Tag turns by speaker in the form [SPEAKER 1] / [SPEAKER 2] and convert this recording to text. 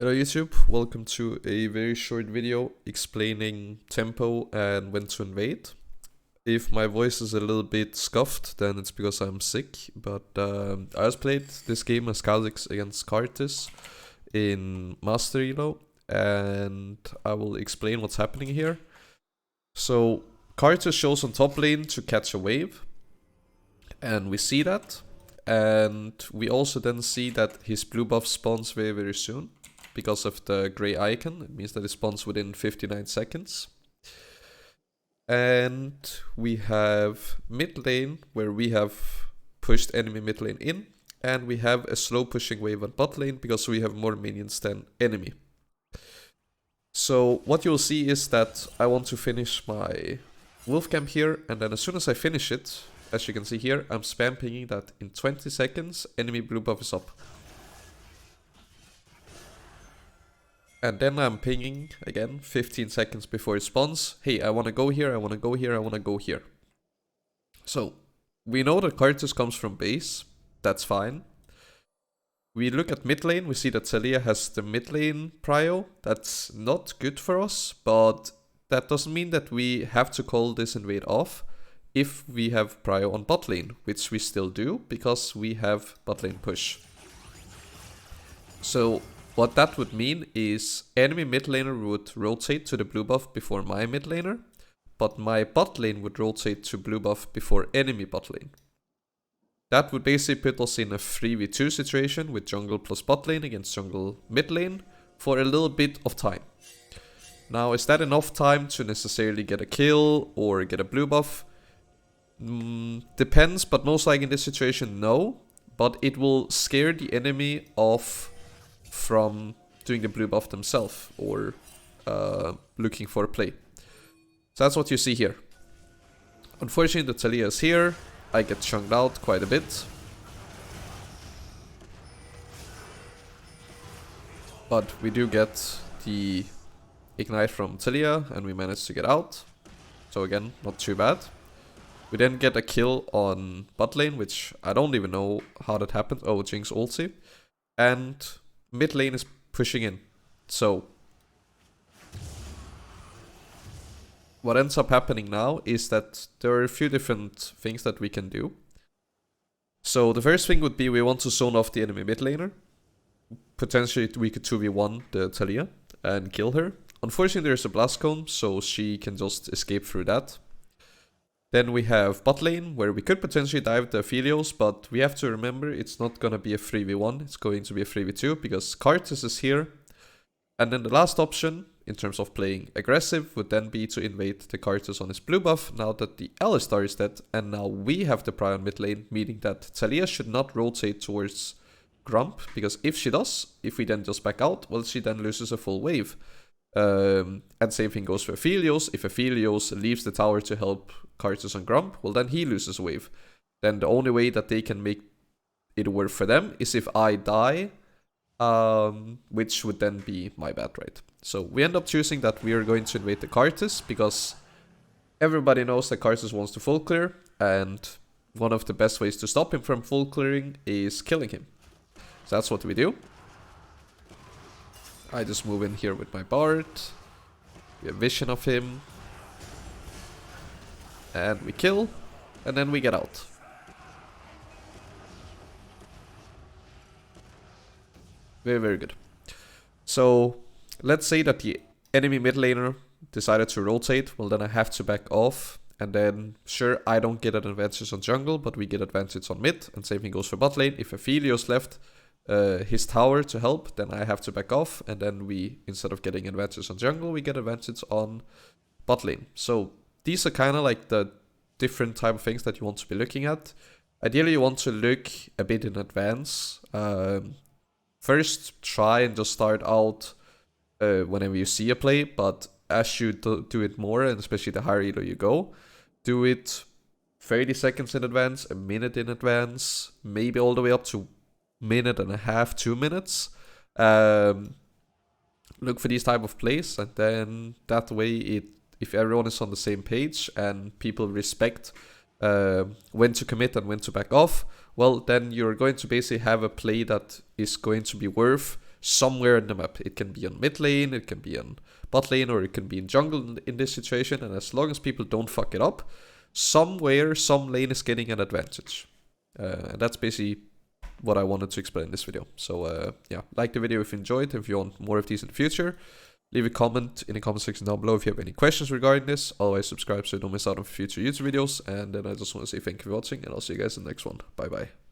[SPEAKER 1] Hello YouTube, welcome to a very short video explaining tempo and when to invade. If my voice is a little bit scuffed, then it's because I'm sick, but I just played this game as Kha'Zix against Karthus in Master Elo, and I will explain what's happening here. So Karthus shows on top lane to catch a wave, and we see that, and we also then see that his blue buff spawns very soon. Because of the gray icon, it means that it spawns within 59 seconds. And we have mid lane, where we have pushed enemy mid lane in, and we have a slow pushing wave on bot lane because we have more minions than enemy. So what you'll see is that I want to finish my wolf camp here, and then as soon as I finish it, as you can see here, I'm spam pinging that in 20 seconds enemy blue buff is up. And then I'm pinging again 15 seconds before it spawns. Hey, I want to go here, I want to go here, I want to go here. So we know that Karthus comes from base. That's fine. We look at mid lane. We see that Taliyah has the mid lane prio. That's not good for us, but that doesn't mean that we have to call this invade off if we have prio on bot lane, which we still do because we have bot lane push. So what that would mean is enemy mid laner would rotate to the blue buff before my mid laner, but my bot lane would rotate to blue buff before enemy bot lane. That would basically put us in a 3v2 situation with jungle plus bot lane against jungle mid lane for a little bit of time. Now, is that enough time to necessarily get a kill or get a blue buff? Depends, but most likely in this situation, no. But it will scare the enemy off from doing the blue buff themselves or looking for a play. So that's what you see here. Unfortunately, the Taliyah is here. I get chunked out quite a bit. But we do get the ignite from Taliyah and we manage to get out. So again, not too bad. We then get a kill on bot lane, which I don't even know how that happened. Oh, Jinx ulti. And mid lane is pushing in. So what ends up happening now is that there are a few different things that we can do. So the first thing would be we want to zone off the enemy mid laner. Potentially we could 2v1 the Taliyah and kill her. Unfortunately there's a blast cone, so she can just escape through that. Then we have bot lane, where we could potentially dive the Aphelios, but we have to remember it's not going to be a 3v1, it's going to be a 3v2, because Karthus is here. And then the last option, in terms of playing aggressive, would then be to invade the Karthus on his blue buff, now that the Alistar is dead, and now we have the prio on mid lane, meaning that Taliyah should not rotate towards Grump, because if she does, if we then just back out, well, she then loses a full wave. And same thing goes for Aphelios. If Aphelios leaves the tower to help Karthus and Grump, well then he loses a wave. Then the only way that they can make it work for them is if I die, which would then be my bad, right? So we end up choosing that we are going to invade the Karthus because everybody knows that Karthus wants to full clear, and one of the best ways to stop him from full clearing is killing him. So that's what we do. I just move in here with my Bard. We have vision of him. And we kill. And then we get out. Very good. So let's say that the enemy mid laner decided to rotate. Well, then I have to back off. And then, sure, I don't get an advantage on jungle, but we get advantage on mid. And same thing goes for bot lane. If Aphelios left his tower to help, then I have to back off, and then we, instead of getting advantage on jungle, we get advantage on bot lane. So these are kind of like the different type of things that you want to be looking at. Ideally you want to look a bit in advance. First try and just start out whenever you see a play, but as you do it more, and especially the higher elo you go, do it 30 seconds in advance, a minute in advance, maybe all the way up to minute and a half, 2 minutes. Look for these type of plays, and then that way if everyone is on the same page and people respect when to commit and when to back off, well then you're going to basically have a play that is going to be worth somewhere in the map. It can be on mid lane, it can be on bot lane, or it can be in jungle in this situation. And as long as people don't fuck it up, somewhere some lane is getting an advantage. And that's basically what I wanted to explain in this video. So yeah, like the video if you enjoyed. If you want more of these in the future, leave a comment in the comment section down below if you have any questions regarding this. Otherwise, subscribe so you don't miss out on future YouTube videos. And then I just want to say thank you for watching, and I'll see you guys in the next one. Bye bye.